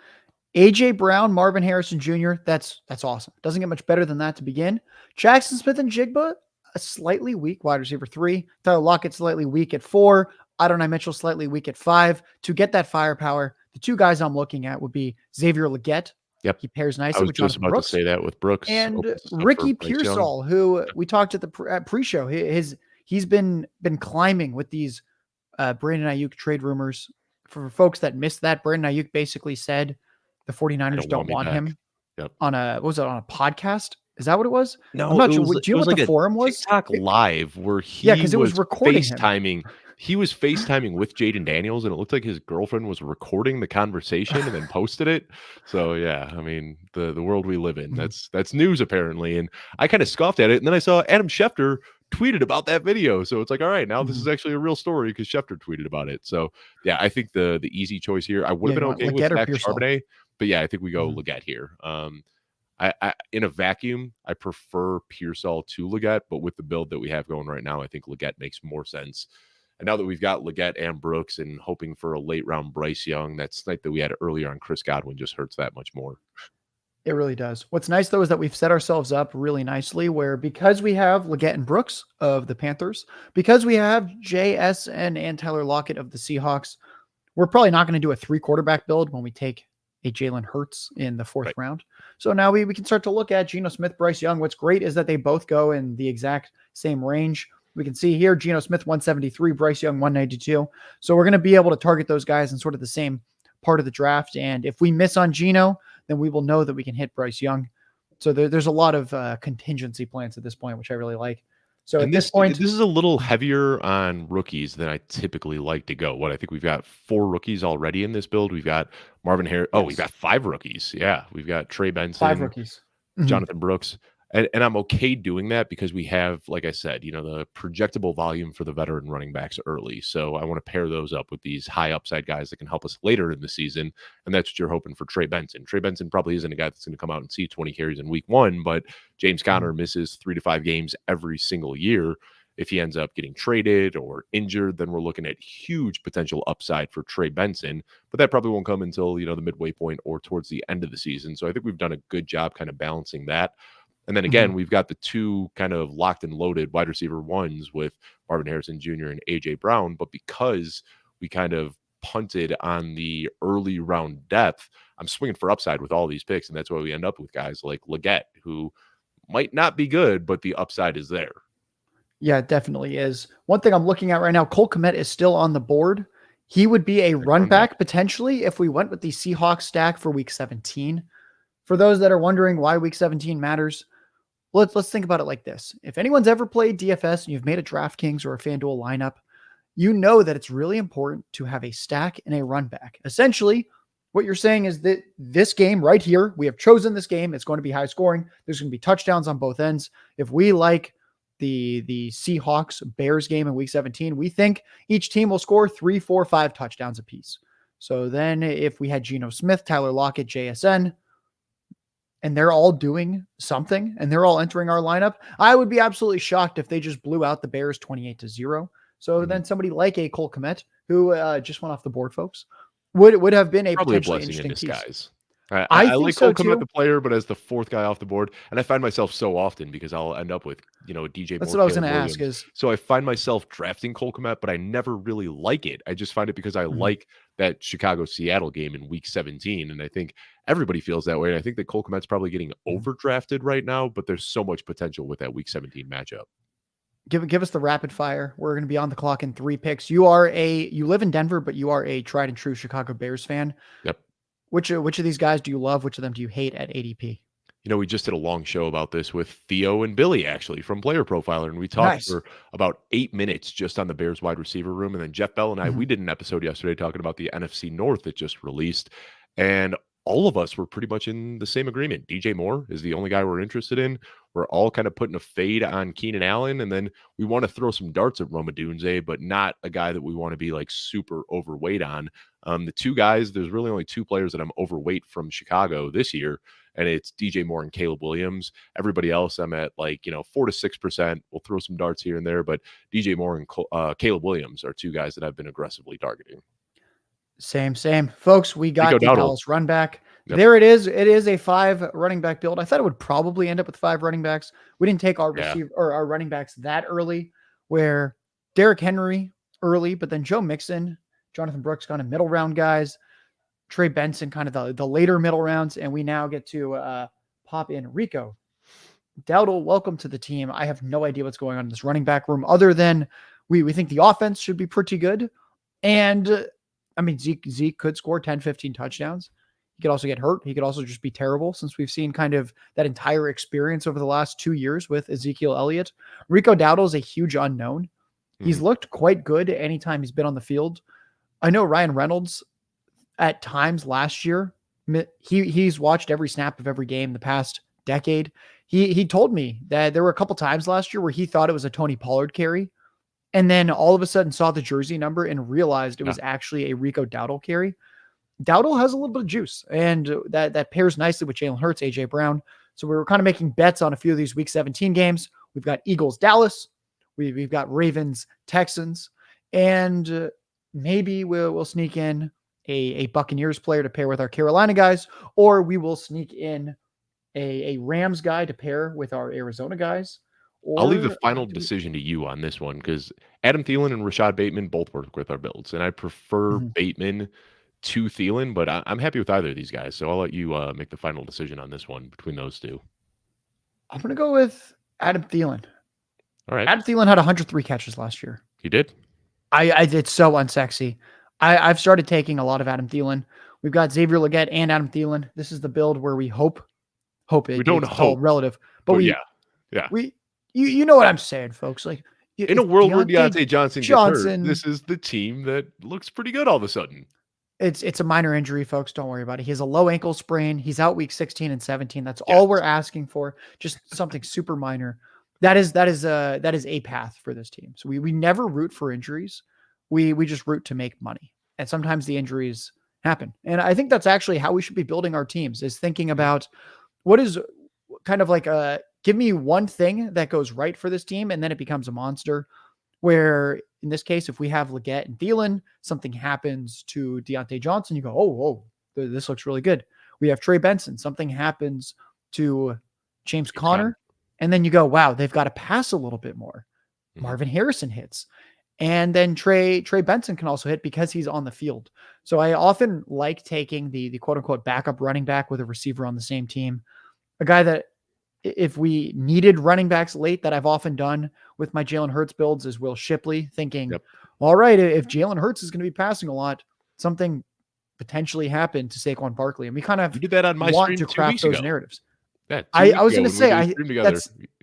AJ Brown, Marvin Harrison Jr., that's awesome. Doesn't get much better than that to begin. Jackson Smith-Njigba, a slightly weak wide receiver 3. Tyler Lockett slightly weak at 4. Adonai Mitchell slightly weak at 5. To get that firepower, the two guys I'm looking at would be Xavier Legette. Yep. He pairs nicely with Jonathan Brooks. To say that with Brooks. And Ricky Pearsall, who we talked at the pre-show. He's been climbing with these Brandon Ayuk trade rumors. For folks that missed that, Brandon Ayuk basically said the 49ers don't want him on a podcast? Is that what it was? No, I'm not sure. Do you know what the forum was? TikTok live where he because it was recording FaceTiming. He was FaceTiming with Jaden Daniels, and it looked like his girlfriend was recording the conversation and then posted it. So yeah, I mean, the world we live in, that's news apparently. And I kind of scoffed at it. And then I saw Adam Schefter tweeted about that video. So it's like, all right, now this is actually a real story because Schefter tweeted about it. So yeah, I think the easy choice here, I would have been okay with Leggett or Zach Pearsall? Charbonnet, but yeah, I think we go Mhm. Leggett here. I in a vacuum, I prefer Pearsall to Leggett, but with the build that we have going right now, I think Leggett makes more sense. And now that we've got Leggett and Brooks and hoping for a late round Bryce Young, that snipe that we had earlier on Chris Godwin just hurts that much more. It really does. What's nice though is that we've set ourselves up really nicely where because we have Leggett and Brooks of the Panthers, because we have JSN and Tyler Lockett of the Seahawks, we're probably not going to do a 3 quarterback build when we take a Jalen Hurts in the 4th Right. round. So now we can start to look at Geno Smith, Bryce Young. What's great is that they both go in the exact same range. We can see here, Geno Smith 173, Bryce Young 192. So we're going to be able to target those guys in sort of the same part of the draft. And if we miss on Geno, then we will know that we can hit Bryce Young. So there's a lot of contingency plans at this point, which I really like. So And at this point, this is a little heavier on rookies than I typically like to go. I think we've got 4 rookies already in this build. We've got Marvin Harris. Oh, we've got 5 rookies. Yeah, we've got Trey Benson, 5 rookies. Mhm. Jonathan Brooks. And I'm okay doing that because we have, like I said, the projectable volume for the veteran running backs early. So I want to pair those up with these high upside guys that can help us later in the season. And that's what you're hoping for Trey Benson. Trey Benson probably isn't a guy that's going to come out and see 20 carries in week 1, but James Conner misses 3 to 5 games every single year. If he ends up getting traded or injured, then we're looking at huge potential upside for Trey Benson, but that probably won't come until, the midway point or towards the end of the season. So I think we've done a good job kind of balancing that. And then again, we've got the 2 kind of locked and loaded wide receiver ones with Marvin Harrison Jr. and AJ Brown. But because we kind of punted on the early round depth, I'm swinging for upside with all these picks. And that's why we end up with guys like Leggett, who might not be good, but the upside is there. Yeah, it definitely is. One thing I'm looking at right now, Cole Kmet is still on the board. He would be a run back potentially if we went with the Seahawks stack for week 17. For those that are wondering why week 17 matters, let's think about it like this. If anyone's ever played DFS and you've made a DraftKings or a FanDuel lineup, you know that it's really important to have a stack and a run back. Essentially, what you're saying is that this game right here, we have chosen this game. It's going to be high scoring. There's going to be touchdowns on both ends. If we like the Seahawks Bears game in week 17, we think each team will score 3, 4, 5 touchdowns apiece. So then if we had Geno Smith, Tyler Lockett, JSN, and they're all doing something and they're all entering our lineup, I would be absolutely shocked if they just blew out the Bears 28-0. So then somebody like a Cole Kmet, who just went off the board, folks, would have been a Probably a potentially blessing in interesting piece. disguise. I think like so Cole Kmet, too. the player, but as the 4th guy off the board, and I find myself so often because I'll end up with, DJ That's Moore, what I was Caleb going to ask Williams. is, So I find myself drafting Cole Kmet, but I never really like it. I just find it because I like that Chicago-Seattle game in week 17, and I think everybody feels that way. And I think that Cole Kmet's probably getting overdrafted right now, but there's so much potential with that week 17 matchup. give us the rapid fire. We're going to be on the clock in 3 picks. You live in Denver, but you are a tried and true Chicago Bears fan. Yep. Which of these guys do you love? Which of them do you hate at ADP? We just did a long show about this with Theo and Billy, actually, from Player Profiler, and we talked for about 8 minutes just on the Bears wide receiver room. And then Jeff Bell and I, we did an episode yesterday talking about the NFC North that just released, and all of us were pretty much in the same agreement. DJ Moore is the only guy we're interested in. We're all kind of putting a fade on Keenan Allen, and then we want to throw some darts at Roma Dunze, but not a guy that we want to be like super overweight on. The 2 guys, there's really only 2 players that I'm overweight from Chicago this year, and it's DJ Moore and Caleb Williams. Everybody else, I'm at 4 to 6%. We'll throw some darts here and there, but DJ Moore and Caleb Williams are 2 guys that I've been aggressively targeting. Same. Folks, we got the Dallas run back. Yep. There it is. It is a 5 running back build. I thought it would probably end up with 5 running backs. We didn't take our receiver or our running backs that early, where Derrick Henry early, but then Joe Mixon, Jonathan Brooks kind of middle round guys, Trey Benson kind of the later middle rounds, and we now get to pop in Rico Dowdle. Welcome to the team. I have no idea what's going on in this running back room other than we think the offense should be pretty good. And Zeke could score 10, 15 touchdowns. He could also get hurt. He could also just be terrible, since we've seen kind of that entire experience over the last 2 years with Ezekiel Elliott. Rico Dowdle is a huge unknown. He's looked quite good anytime he's been on the field. I know Ryan Reynolds at times last year, he's watched every snap of every game the past decade. He told me that there were a couple times last year where he thought it was a Tony Pollard carry, and then all of a sudden saw the jersey number and realized it was actually a Rico Dowdle carry. Dowdle has a little bit of juice, and that pairs nicely with Jalen Hurts, AJ Brown. So we were kind of making bets on a few of these Week 17 games. We've got Eagles, Dallas. We've got Ravens, Texans, and maybe we'll sneak in a Buccaneers player to pair with our Carolina guys, or we will sneak in a Rams guy to pair with our Arizona guys. I'll leave the final decision to you on this one because Adam Thielen and Rashad Bateman both work with our builds, and I prefer Bateman to Thielen, but I'm happy with either of these guys. So I'll let you make the final decision on this one between those two. I'm going to go with Adam Thielen. All right. Adam Thielen had 103 catches last year. He did? I did so unsexy. I've started taking a lot of Adam Thielen. We've got Xavier Legette and Adam Thielen. This is the build where we hope it. We don't it's hope. all relative, but yeah. You know what I'm saying, folks. Like in a world where Deontay Johnson gets hurt, this is the team that looks pretty good all of a sudden. It's a minor injury, folks. Don't worry about it. He has a low ankle sprain. He's out week 16 and 17. That's all we're asking for. Just something super minor. That is a path for this team. So we never root for injuries. We just root to make money. And sometimes the injuries happen. And I think that's actually how we should be building our teams, is thinking about what is kind of like give me one thing that goes right for this team, and then it becomes a monster. Where in this case, if we have Legette and Thielen, something happens to Deontay Johnson, you go, oh, this looks really good. We have Trey Benson, something happens to James Conner, and then you go, wow, they've got to pass a little bit more. Marvin Harrison hits. And then Trey Benson can also hit because he's on the field. So I often like taking the quote unquote backup running back with a receiver on the same team. A guy that if we needed running backs late, that I've often done with my Jalen Hurts builds, is Will Shipley, thinking, all right, if Jalen Hurts is going to be passing a lot, something potentially happened to Saquon Barkley. And we kind of did that on my want stream to craft those ago. narratives. Yeah, I was going to say,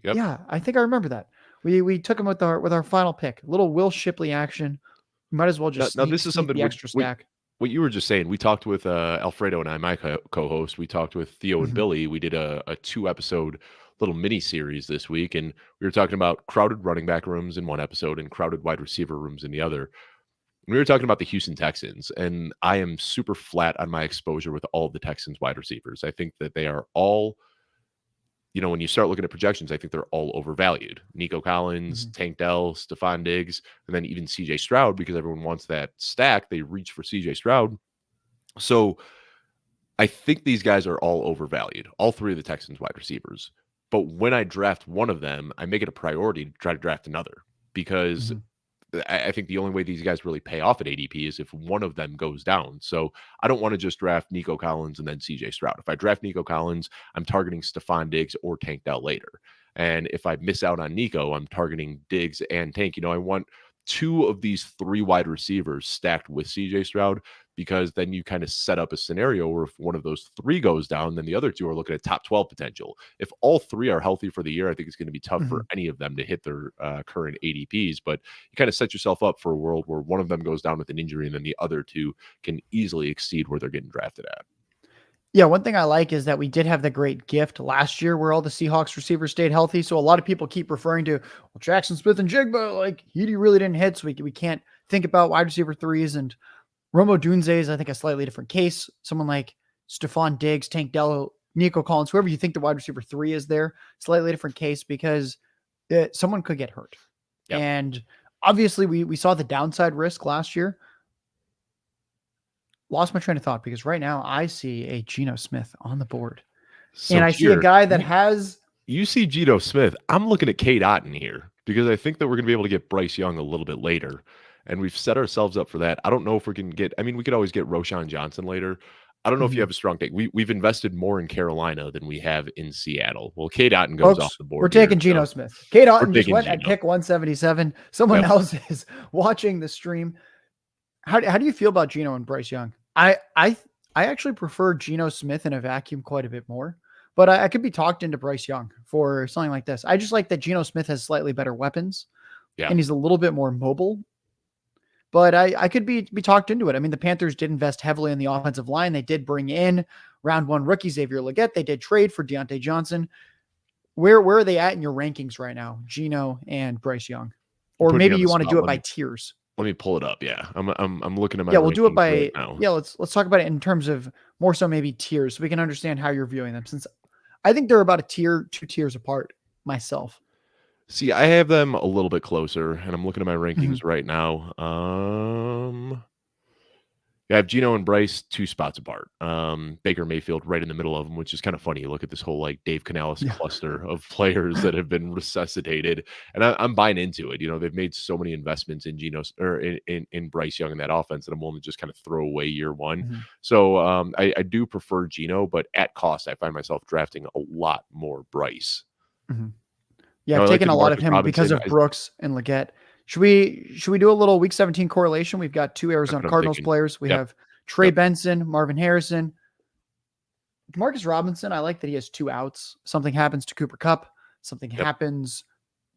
yeah, I think I remember that. We took him with our final pick, little Will Shipley action. We might as well just now this is something the extra stack. What you were just saying, we talked with Alfredo and I, my co-host. We talked with Theo and Billy. We did a 2-episode little mini series this week, and we were talking about crowded running back rooms in one episode and crowded wide receiver rooms in the other. And we were talking about the Houston Texans, and I am super flat on my exposure with all the Texans wide receivers. I think that they are all, when you start looking at projections, I think they're all overvalued. Nico Collins, Tank Dell, Stephon Diggs, and then even CJ Stroud, because everyone wants that stack. They reach for CJ Stroud. So I think these guys are all overvalued, all three of the Texans wide receivers. But when I draft one of them, I make it a priority to try to draft another, because I think the only way these guys really pay off at ADP is if one of them goes down. So I don't want to just draft Nico Collins and then CJ Stroud. If I draft Nico Collins, I'm targeting Stephon Diggs or Tank Dell later. And if I miss out on Nico, I'm targeting Diggs and Tank. I want two of these three wide receivers stacked with CJ Stroud, because then you kind of set up a scenario where if one of those three goes down, then the other two are looking at top 12 potential. If all three are healthy for the year, I think it's going to be tough for any of them to hit their current ADPs, but you kind of set yourself up for a world where one of them goes down with an injury and then the other two can easily exceed where they're getting drafted at. Yeah, one thing I like is that we did have the great gift last year where all the Seahawks receivers stayed healthy. So a lot of people keep referring to, well, Jackson Smith and Jigba, like he really didn't hit. So we can't think about wide receiver threes. And Romo Dunze is, I think, a slightly different case. Someone like Stephon Diggs, Tank Dell, Nico Collins, whoever you think the wide receiver 3 is there, slightly different case, because someone could get hurt. Yep. And obviously we saw the downside risk last year. Lost my train of thought, because right now I see a Geno Smith on the board. So and I see a guy that has... You see Geno Smith. I'm looking at Cade Otton here, because I think that we're going to be able to get Bryce Young a little bit later. And we've set ourselves up for that. I don't know if we can get... we could always get Roschon Johnson later. I don't know if you have a strong take. We've invested more in Carolina than we have in Seattle. Well, Cade Otton goes off the board. We're taking Geno Smith. Cade Otton just went at pick 177. Someone else is watching the stream. How do you feel about Geno and Bryce Young? I actually prefer Geno Smith in a vacuum quite a bit more, but I could be talked into Bryce Young for something like this. I just like that Geno Smith has slightly better weapons, and he's a little bit more mobile. But I could be talked into it. I mean, the Panthers did invest heavily in the offensive line. They did bring in round 1 rookie Xavier Legette. They did trade for Deontay Johnson. Where are they at in your rankings right now, Geno and Bryce Young? Or maybe you want to do it by tiers. Let me pull it up. Yeah, I'm looking at my. Yeah, we'll do it by. Right now. Yeah, let's talk about it in terms of more so maybe tiers, so we can understand how you're viewing them. Since I think they're about 2 tiers apart myself. See, I have them a little bit closer, and I'm looking at my rankings Mm-hmm. right now. I have Geno and Bryce 2 spots apart. Baker Mayfield right in the middle of them, which is kind of funny. You look at this whole like Dave Canales cluster of players that have been resuscitated, and I'm buying into it. They've made so many investments in Geno or in Bryce Young in that offense that I'm willing to just kind of throw away year one. Mm-hmm. So I do prefer Geno, but at cost, I find myself drafting a lot more Bryce. Mm-hmm. Yeah, I've taken a lot of him because of Brooks and Legette. Should we do a little Week 17 correlation? We've got 2 Arizona Cardinals players. We have Trey Benson, Marvin Harrison, Demarcus Robinson. I like that he has 2 outs. Something happens to Cooper Kupp. Something happens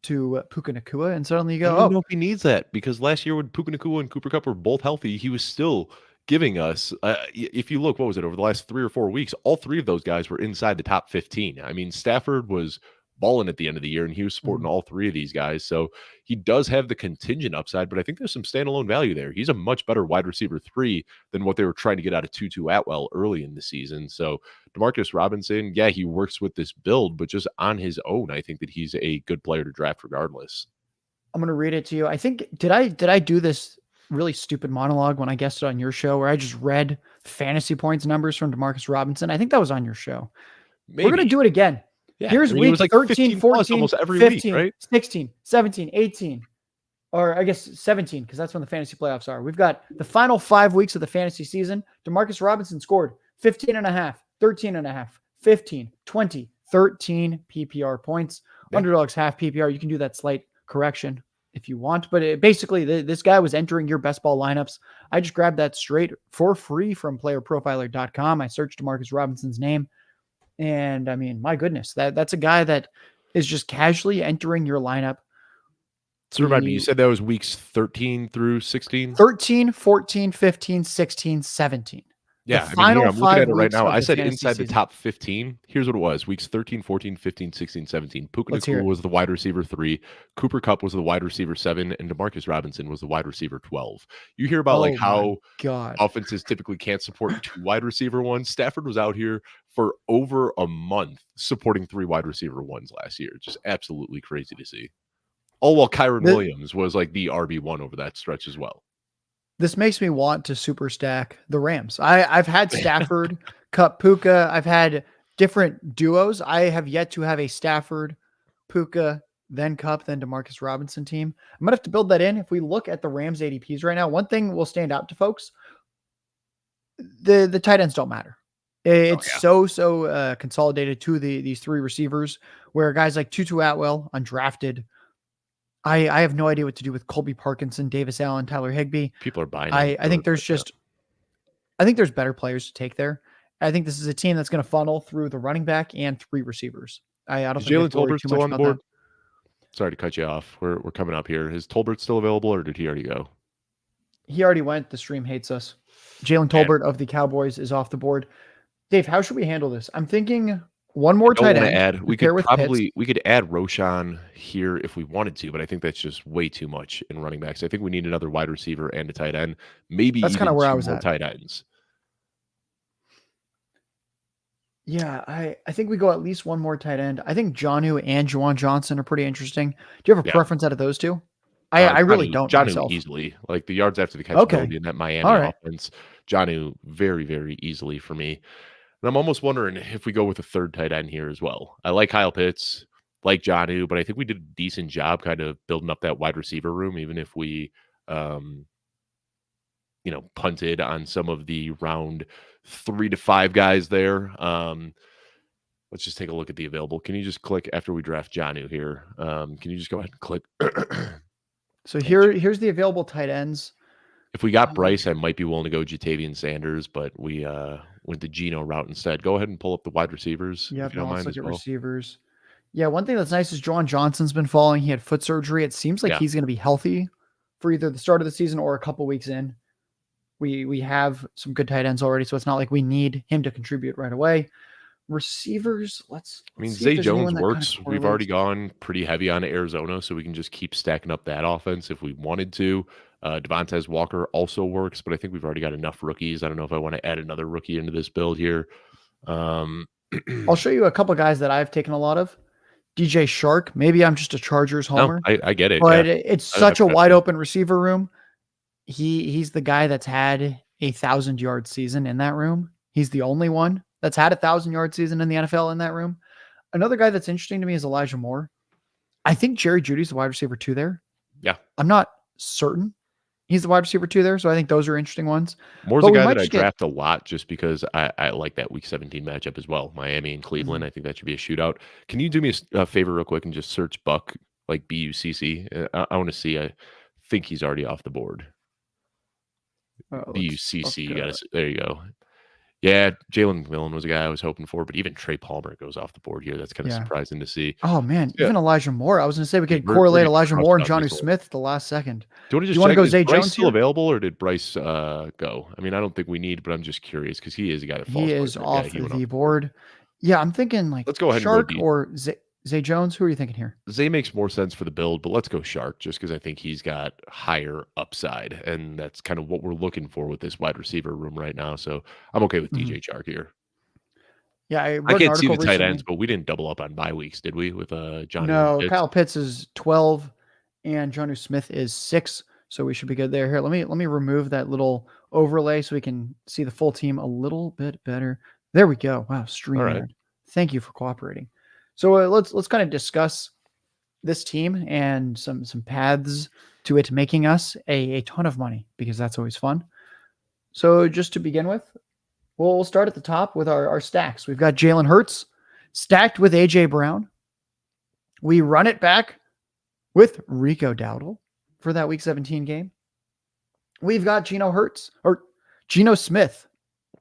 to Puka Nacua, and suddenly you go, I don't know if he needs that, because last year when Puka Nacua and Cooper Kupp were both healthy, he was still giving us, if you look, what was it, over the last 3 or 4 weeks, all 3 of those guys were inside the top 15. I mean, Stafford was balling at the end of the year, and he was sporting all 3 of these guys. So he does have the contingent upside, but I think there's some standalone value there. He's a much better wide receiver 3 than what they were trying to get out of Tutu Atwell early in the season. So Demarcus Robinson, yeah, he works with this build, but just on his own, I think that he's a good player to draft regardless. I'm going to read it to you. I think, did I do this really stupid monologue when I guested on your show where I just read fantasy points numbers from Demarcus Robinson? I think that was on your show. Maybe. We're going to do it again. Yeah, here's week like 13, 14, almost every 15, week, right? 16, 17, 18, or I guess 17, because that's when the fantasy playoffs are. We've got the final 5 weeks of the fantasy season. Demarcus Robinson scored 15.5, 13.5, 15, 20, 13 PPR points. Yeah. Underdog's half PPR. You can do that slight correction if you want, but basically this guy was entering your best ball lineups. I just grabbed that straight for free from playerprofiler.com. I searched Demarcus Robinson's name. And I mean, my goodness, that's a guy that is just casually entering your lineup. So remind me, you said that was weeks 13 through 16? 13, 14, 15, 16, 17. Yeah, I'm looking at it right now. I said inside the top 15. Here's what it was. Weeks 13, 14, 15, 16, 17. Puka Nacua was the wide receiver 3. Cooper Kupp was the wide receiver 7. And Demarcus Robinson was the wide receiver 12. You hear about how offenses typically can't support 2 wide receiver 1s. Stafford was out here for over a month supporting 3 wide receiver 1s last year. Just absolutely crazy to see. All while Kyron Williams was like the RB1 over that stretch as well. This makes me want to super stack the Rams. I've had Stafford, Kupp, Puka. I've had different duos. I have yet to have a Stafford, Puka, then Kupp, then Demarcus Robinson team. I'm going to have to build that in. If we look at the Rams ADPs right now, one thing will stand out to folks. The tight ends don't matter. It's so consolidated to these 3 receivers, where guys like Tutu Atwell, undrafted, I have no idea what to do with Colby Parkinson, Davis Allen, Tyler Higbee. People are buying. I think there's I think there's better players to take there. I think this is a team that's going to funnel through the running back and 3 receivers. I don't think Jalen Tolbert still on the board. Sorry to cut you off. We're coming up here. Is Tolbert still available, or did he already go? He already went. The stream hates us. Jalen Tolbert of the Cowboys is off the board. Dave, how should we handle this? I'm thinking one more tight end. We could add Roshan here if we wanted to, but I think that's just way too much in running backs. I think we need another wide receiver and a tight end. Maybe that's kind of where I was at. Tight ends. Yeah, I think we go at least one more tight end. I think Geno and Juwan Johnson are pretty interesting. Do you have a preference out of those 2? I really don't. Geno easily, like the yards after the catch in that Miami offense. Geno very, very easily for me. And I'm almost wondering if we go with a 3rd tight end here as well. I like Kyle Pitts, like Geno, but I think we did a decent job kind of building up that wide receiver room, even if we, punted on some of the round 3 to 5 guys there. Let's just take a look at the available. Can you just click after we draft Geno here? Can you just go ahead and click? So here's the available tight ends. If we got Bryce, I might be willing to go Jatavian Sanders, but we went the Geno route instead. Go ahead and pull up the wide receivers. Yeah, if you don't mind as well. Receivers. Yeah, one thing that's nice is Juwan Johnson's been falling. He had foot surgery. It seems like he's going to be healthy for either the start of the season or a couple weeks in. We have some good tight ends already, so it's not like we need him to contribute right away. Receivers, let's I mean, see if Zay there's Jones anyone that kind of works. We've already correlates. gone pretty heavy on Arizona, so we can just keep stacking up that offense if we wanted to. Devontae Walker also works, but I think we've already got enough rookies. I don't know if I want to add another rookie into this build here. I'll show you a couple guys that I've taken a lot of. DJ Shark. Maybe I'm just a Chargers No, homer, I get it. but Yeah, it's I've such a got wide you. open receiver room. He's the guy that's had a 1,000-yard season in that room. He's the only one that's had a 1,000-yard season in the NFL in that room. Another guy that's interesting to me is Elijah Moore. I think Jerry Jeudy's the wide receiver 2 there. Yeah. I'm not certain he's the wide receiver 2 there, so I think those are interesting ones. Moore's But a we guy might that I just get draft a lot just because I like that Week 17 matchup as well. Miami and Cleveland. I think that should be a shootout. Can you do me a favor real quick and just search Buck, like Bucc? I want to see. I think he's already off the board. Bucc. You got to. There you go. Yeah, Jalen McMillan was a guy I was hoping for, but even Trey Palmer goes off the board here. That's kind of surprising to see. Oh man, Yeah. even Elijah Moore. I was going to say we could We're correlate getting Elijah crushed Moore and on Jonnu this one. Smith at the last second. Do you want to just wanna check, go is Zay Bryce Jones still here? available, or did Bryce go? I mean, I don't think we need, but I'm just curious because he is a guy that falls. He is short. off He went the off. board. Yeah, I'm thinking like Let's go ahead and go Shark deep. or Zay Jones. Who are you thinking here? Zay makes more sense for the build, but let's go Shark just because I think he's got higher upside, and that's kind of what we're looking for with this wide receiver room right now. So I'm okay with DJ Shark here. Yeah, I I wrote an can't see the article tight recently. ends, but we didn't double up on bye weeks, did we? With Johnny? No, Pitts? Kyle Pitts is 12 and Jonnu Smith is 6. So we should be good there. Here, let me remove that little overlay so we can see the full team a little bit better. There we go. Wow, StreamYard. right. Thank you for cooperating. So let's kind of discuss this team and some paths to it making us a ton of money, because that's always fun. So just to begin with, we'll start at the top with our stacks. We've got Jalen Hurts stacked with A.J. Brown. We run it back with Rico Dowdle for that Week 17 game. We've got Geno Smith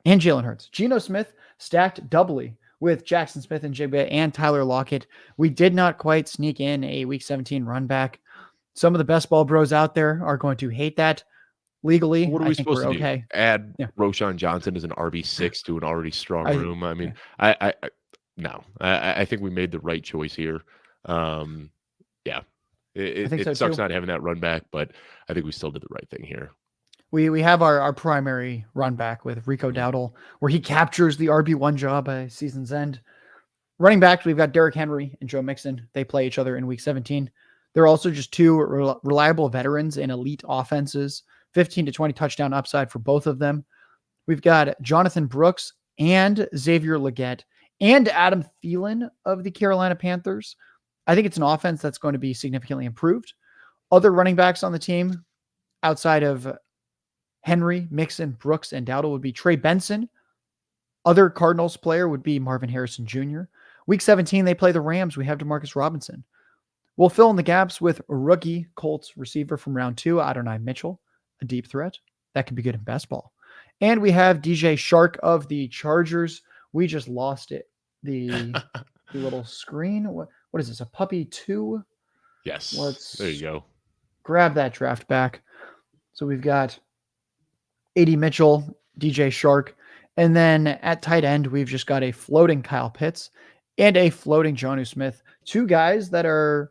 and Jalen Hurts. Geno Smith stacked doubly with Jackson Smith and Jigba and Tyler Lockett. We did not quite sneak in a Week 17 run back. Some of the best ball bros out there are going to hate that. Legally, What are I we think supposed we're to do? okay. Add Yeah. Roshan Johnson as an RB6 to an already strong I- room? I mean, yeah. No. I think we made the right choice here. Yeah. I think It so sucks too. not having that run back, but I think we still did the right thing here. We have our primary run back with Rico Dowdle, where he captures the RB1 job by season's end. Running backs, we've got Derrick Henry and Joe Mixon. They play each other in Week 17. They're also just two reliable veterans in elite offenses, 15 to 20 touchdown upside for both of them. We've got Jonathan Brooks and Xavier Legette and Adam Thielen of the Carolina Panthers. I think it's an offense that's going to be significantly improved. Other running backs on the team outside of Henry, Mixon, Brooks, and Dowdle would be Trey Benson. Other Cardinals player would be Marvin Harrison Jr. Week 17, they play the Rams. We have Demarcus Robinson. We'll fill in the gaps with a rookie Colts receiver from round 2, Adonai Mitchell, a deep threat. That could be good in best ball. And we have DJ Shark of the Chargers. We just lost it. The little screen. What is this? A puppy 2? Yes. There you go. Grab that draft back. So we've got AD Mitchell, DJ Shark, and then at tight end, we've just got a floating Kyle Pitts and a floating Jonnu Smith. Two guys that are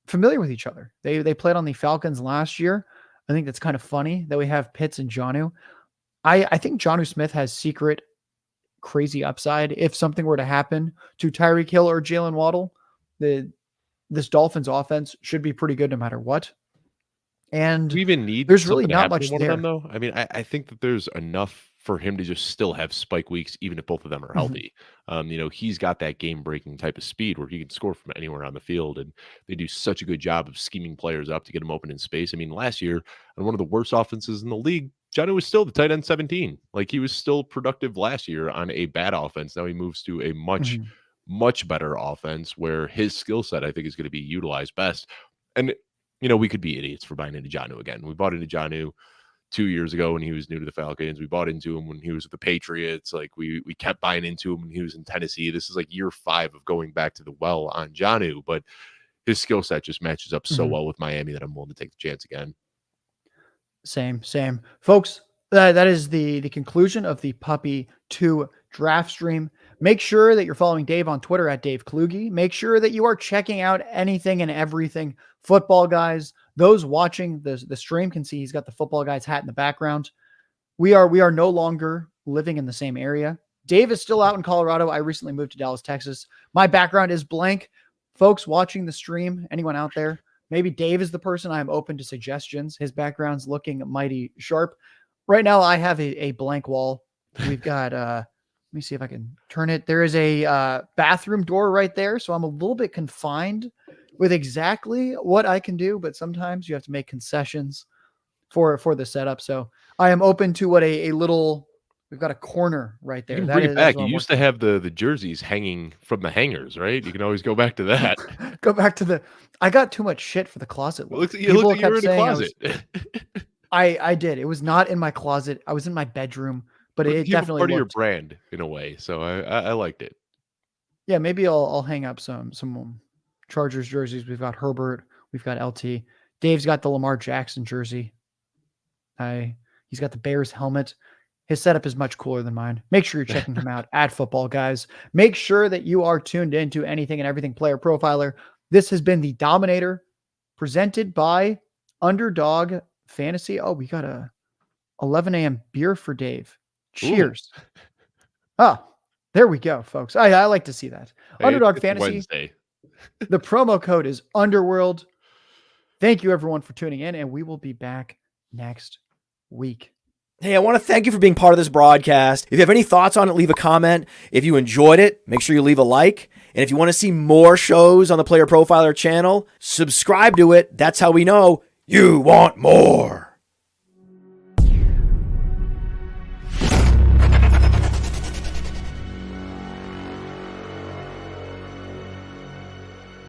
familiar with each other. They played on the Falcons last year. I think that's kind of funny that we have Pitts and Jonnu. I think Jonnu Smith has secret crazy upside. If something were to happen to Tyreek Hill or Jalen Waddle, this Dolphins offense should be pretty good no matter what. And Do we even need there's really something to not happen much to one there. of them, though? I mean, I think that there's enough for him to just still have spike weeks, even if both of them are healthy. He's got that game-breaking type of speed where he can score from anywhere on the field, and they do such a good job of scheming players up to get him open in space. I mean, last year, on one of the worst offenses in the league, Johnny was still the tight end 17. Like, he was still productive last year on a bad offense. Now he moves to a much better offense where his skill set, I think, is going to be utilized best. And we could be idiots for buying into Geno again. We bought into Geno 2 years ago when he was new to the Falcons. We bought into him when he was with the Patriots. Like we kept buying into him when he was in Tennessee. This is like year 5 of going back to the well on Geno, but his skill set just matches up so well with Miami that I'm willing to take the chance again. Same. Folks, that is the conclusion of the Puppy 2 draft stream. Make sure that you're following Dave on Twitter at Dave Kluge. Make sure that you are checking out anything and everything Football Guys. Those watching the stream can see he's got the Football Guys hat in the background. We are no longer living in the same area. Dave is still out in Colorado. I recently moved to Dallas, Texas. My background is blank. Folks watching the stream, anyone out there, maybe Dave is the person. I am open to suggestions. His background's looking mighty sharp. Right now, I have a blank wall. We've got, let me see if I can turn it. There is a bathroom door right there. So I'm a little bit confined with exactly what I can do, but sometimes you have to make concessions for the setup. So I am open to what a little, we've got a corner right there. You can bring it back. You used to have the jerseys hanging from the hangers, right? You can always go back to that. Go back to I got too much shit for the closet. It looks like you were in a closet. I did. It was not in my closet. I was in my bedroom, but it definitely part of your brand in a way. So I liked it. Yeah, maybe I'll hang up some Chargers jerseys. We've got Herbert. We've got LT. Dave's got the Lamar Jackson jersey. He's got the Bears helmet. His setup is much cooler than mine. Make sure you're checking him out at Football Guys. Make sure that you are tuned into Anything and Everything Player Profiler. This has been the Dominator, presented by Underdog Fantasy. Oh, we got a 11 a.m. beer for Dave. Cheers. Ooh. Oh, there we go, folks. I like to see that. Hey, Underdog Fantasy. Wednesday. The promo code is Underworld. Thank you, everyone, for tuning in, and we will be back next week. Hey, I want to thank you for being part of this broadcast. If you have any thoughts on it, leave a comment. If you enjoyed it, make sure you leave a like. And if you want to see more shows on the Player Profiler channel, subscribe to it. That's how we know you want more.